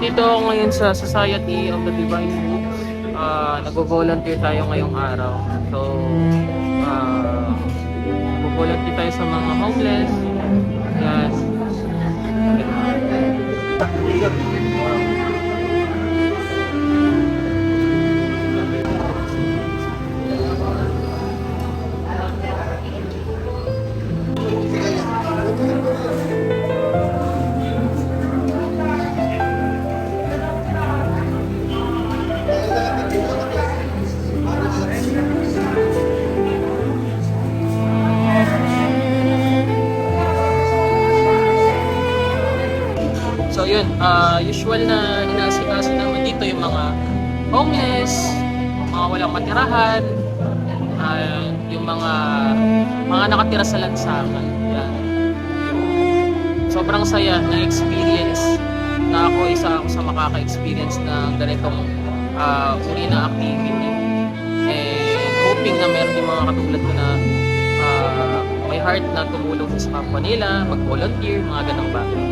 nandito ako ngayon sa Society of the Divine Book. Nag-volunteer tayo ngayong araw. So, nag-volunteer tayo sa mga homeless. Yan. So yun, usual na inaasikaso naman dito yung mga homeless, mga walang matirahan, yung mga nakatira sa lansangan. Yan. Sobrang saya na experience na isa ako sa makaka-experience na ganitong uri na activity. And hoping na meron yung mga katulad ko na may heart na tumulong sa kapwa nila, mag-volunteer, mga ganang bagay.